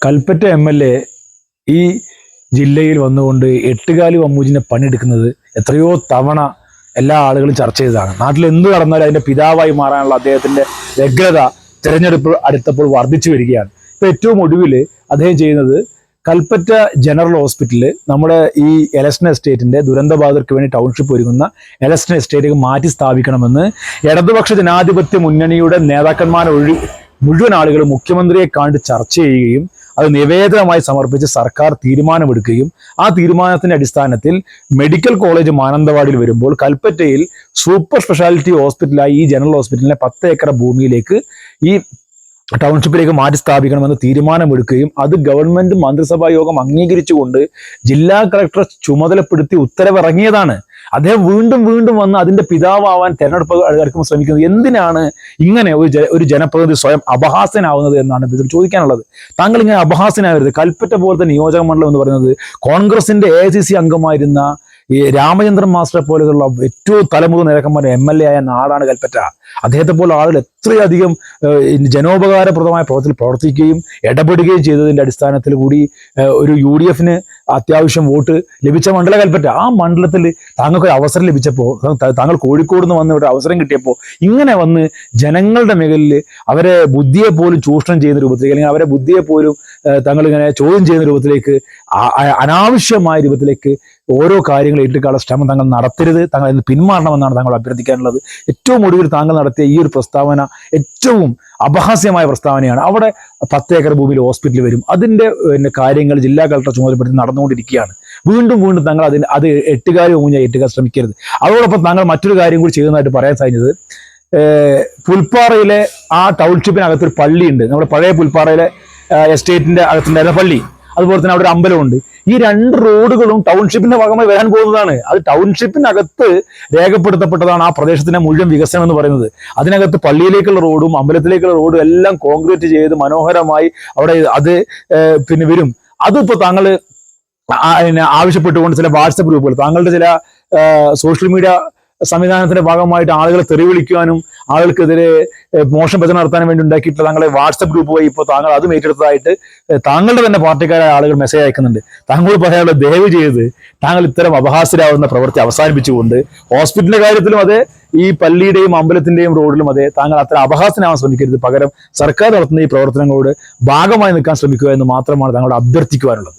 Kalpetta MLA ഈ ജില്ലയിൽ വന്നുകൊണ്ട് എട്ടുകാലി അമ്മൂജിനെ പണിയെടുക്കുന്നത് എത്രയോ തവണ എല്ലാ ആളുകളും ചർച്ച ചെയ്തതാണ്. നാട്ടിൽ എന്ത് നടന്നാലും അതിൻ്റെ പിതാവായി മാറാനുള്ള അദ്ദേഹത്തിൻ്റെ വ്യഗ്രത തിരഞ്ഞെടുപ്പ് അടുത്തപ്പോൾ വർദ്ധിച്ചു വരികയാണ്. ഇപ്പോൾ ഏറ്റവും ഒടുവിൽ അദ്ദേഹം ചെയ്യുന്നത് കൽപ്പറ്റ ജനറൽ ഹോസ്പിറ്റലിൽ നമ്മുടെ ഈ എലക്ഷൻ എസ്റ്റേറ്റിൻ്റെ ദുരന്തബാധിതർക്ക് വേണ്ടി ടൗൺഷിപ്പ് ഒരുങ്ങുന്ന എലക്ഷൻ എസ്റ്റേറ്റ് മാറ്റി സ്ഥാപിക്കണമെന്ന് ഇടതുപക്ഷ ജനാധിപത്യ മുന്നണിയുടെ നേതാക്കന്മാർ മുഴുവൻ ആളുകളും മുഖ്യമന്ത്രിയെ കണ്ട് ചർച്ച ചെയ്യുകയും അത് നിവേദനമായി സമർപ്പിച്ച് സർക്കാർ തീരുമാനമെടുക്കുകയും ആ തീരുമാനത്തിന്റെ അടിസ്ഥാനത്തിൽ മെഡിക്കൽ കോളേജ് മാനന്തവാടിയിൽ വരുമ്പോൾ കൽപ്പറ്റയിൽ സൂപ്പർ സ്പെഷ്യാലിറ്റി ഹോസ്പിറ്റലായി ഈ ജനറൽ ഹോസ്പിറ്റലിനെ 10 ഏക്കർ ഭൂമിയിലേക്ക് ഈ ടൗൺഷിപ്പിലേക്ക് മാറ്റി സ്ഥാപിക്കണമെന്ന് തീരുമാനമെടുക്കുകയും അത് ഗവൺമെന്റ് മന്ത്രിസഭാ യോഗം അംഗീകരിച്ചുകൊണ്ട് ജില്ലാ കളക്ടർ ചുമതലപ്പെടുത്തി ഉത്തരവിറങ്ങിയതാണ്. അദ്ദേഹം വീണ്ടും വീണ്ടും വന്ന് അതിന്റെ പിതാവാൻ തെരഞ്ഞെടുപ്പ് അടുക്കുമ്പോൾ ശ്രമിക്കുന്നത് എന്തിനാണ്? ഇങ്ങനെ ഒരു ജനപ്രതിനിധി സ്വയം അപഹാസ്യനാവുന്നത് എന്നാണ് ഇതിൽ ചോദിക്കാനുള്ളത്. താങ്കൾ ഇങ്ങനെ അപഹാസ്യനാവരുത്. കൽപ്പറ്റ പോലത്തെ നിയോജക മണ്ഡലം എന്ന് പറയുന്നത് കോൺഗ്രസിന്റെ AICC അംഗമായിരുന്ന ഈ രാമചന്ദ്രൻ മാസ്റ്ററെ പോലെയുള്ള ഏറ്റവും തലമുറ നേതാക്കന്മാരുടെ MLA ആയ നാടാണ് കൽപ്പറ്റ. അദ്ദേഹത്തെ പോലെ ആളുകൾ എത്രയധികം ജനോപകാരപ്രദമായ പ്രവർത്തനത്തിൽ പ്രവർത്തിക്കുകയും ഇടപെടുകയും ചെയ്തതിൻ്റെ അടിസ്ഥാനത്തിൽ കൂടി ഒരു UDFന് അത്യാവശ്യം വോട്ട് ലഭിച്ച മണ്ഡല കൽപ്പറ്റ. ആ മണ്ഡലത്തിൽ താങ്കൾക്ക് അവസരം ലഭിച്ചപ്പോൾ, താങ്കൾ കോഴിക്കോട് നിന്ന് വന്ന് ഇവിടെ അവസരം കിട്ടിയപ്പോൾ ഇങ്ങനെ വന്ന് ജനങ്ങളുടെ മേഖലയിൽ അവരെ ബുദ്ധിയെ പോലും ചൂഷണം ചെയ്യുന്ന രൂപത്തിലേക്ക്, അല്ലെങ്കിൽ അവരെ ബുദ്ധിയെ പോലും താങ്കൾ ഇങ്ങനെ ചോദ്യം ചെയ്യുന്ന രൂപത്തിലേക്ക്, അനാവശ്യമായ രൂപത്തിലേക്ക് ഓരോ കാര്യങ്ങൾ ഏറ്റെടുക്കാനുള്ള ശ്രമം താങ്കൾ നടത്തരുത്. താങ്കൾ അതിന് പിന്മാറണമെന്നാണ് താങ്കൾ അഭ്യർത്ഥിക്കാനുള്ളത്. ഏറ്റവും ഒടുവിൽ താങ്കൾ നടത്തിയ ഈ ഒരു പ്രസ്താവന ഏറ്റവും അപഹാസ്യമായ പ്രസ്താവനയാണ്. അവിടെ 10 ഏക്കർ ഭൂമിയിൽ ഹോസ്പിറ്റൽ വരും, അതിൻ്റെ കാര്യങ്ങൾ ജില്ലാ കളക്ടർ ചുമതലപ്പെടുത്തി നടന്നുകൊണ്ടിരിക്കുകയാണ്. വീണ്ടും വീണ്ടും താങ്കൾ അത് എട്ടുകാലി ഊഞ്ഞ ഏറ്റുകാൻ ശ്രമിക്കരുത്. അതോടൊപ്പം താങ്കൾ മറ്റൊരു കാര്യം കൂടി ചെയ്യുന്നതായിട്ട് പറയാൻ സാധിച്ചത്, പുൽപ്പാറയിലെ ആ ടൗൺഷിപ്പിനകത്തൊരു പള്ളിയുണ്ട്. നമ്മുടെ പഴയ പുൽപ്പാറയിലെ എസ്റ്റേറ്റിന്റെ അകത്തുണ്ടായിരുന്ന പള്ളി, അതുപോലെ തന്നെ അവിടെ ഒരു അമ്പലമുണ്ട്. ഈ 2 റോഡുകളും ടൗൺഷിപ്പിന്റെ ഭാഗമായി വരാൻ പോകുന്നതാണ്. അത് ടൗൺഷിപ്പിനകത്ത് രേഖപ്പെടുത്തപ്പെട്ടതാണ് ആ പ്രദേശത്തിന്റെ മുഴുവൻ വികസനം എന്ന് പറയുന്നത്. അതിനകത്ത് പള്ളിയിലേക്കുള്ള റോഡും അമ്പലത്തിലേക്കുള്ള റോഡും എല്ലാം കോൺക്രീറ്റ് ചെയ്ത് മനോഹരമായി അവിടെ അത് പിന്നെ വരും. അതിപ്പോ താങ്കൾ ആവശ്യപ്പെട്ടുകൊണ്ട് ചില വാട്സപ്പ് ഗ്രൂപ്പുകൾ, താങ്കളുടെ ചില സോഷ്യൽ മീഡിയ സംവിധാനത്തിന്റെ ഭാഗമായിട്ട് ആളുകളെ തെറിവിളിക്കുവാനും ആളുകൾക്കെതിരെ മോശം പ്രചരണം നടത്താനും വേണ്ടി ഉണ്ടാക്കിയിട്ടുള്ള താങ്കളെ വാട്സപ്പ് ഗ്രൂപ്പ് വഴി ഇപ്പോൾ താങ്കൾ അതും ഏറ്റെടുത്തതായിട്ട് താങ്കളുടെ തന്നെ പാർട്ടിക്കാരായ ആളുകൾ മെസ്സേജ് അയക്കുന്നുണ്ട്. താങ്കൾ പറയാനുള്ള ദയവ് ചെയ്ത് താങ്കൾ ഇത്തരം അപഹാസ്യരാവുന്ന പ്രവൃത്തി അവസാനിപ്പിച്ചുകൊണ്ട് ഹോസ്പിറ്റലിന്റെ കാര്യത്തിലും അതെ, ഈ പള്ളിയുടെയും അമ്പലത്തിന്റെയും റോഡിലും അതെ, താങ്കൾ അത്ര അപഹാസ്യനാവാൻ ശ്രമിക്കരുത്. പകരം സർക്കാർ നടത്തുന്ന ഈ പ്രവർത്തനങ്ങളോട് ഭാഗമായി നിൽക്കാൻ ശ്രമിക്കുക എന്ന് മാത്രമാണ് താങ്കളോട് അഭ്യർത്ഥിക്കുവാനുള്ളത്.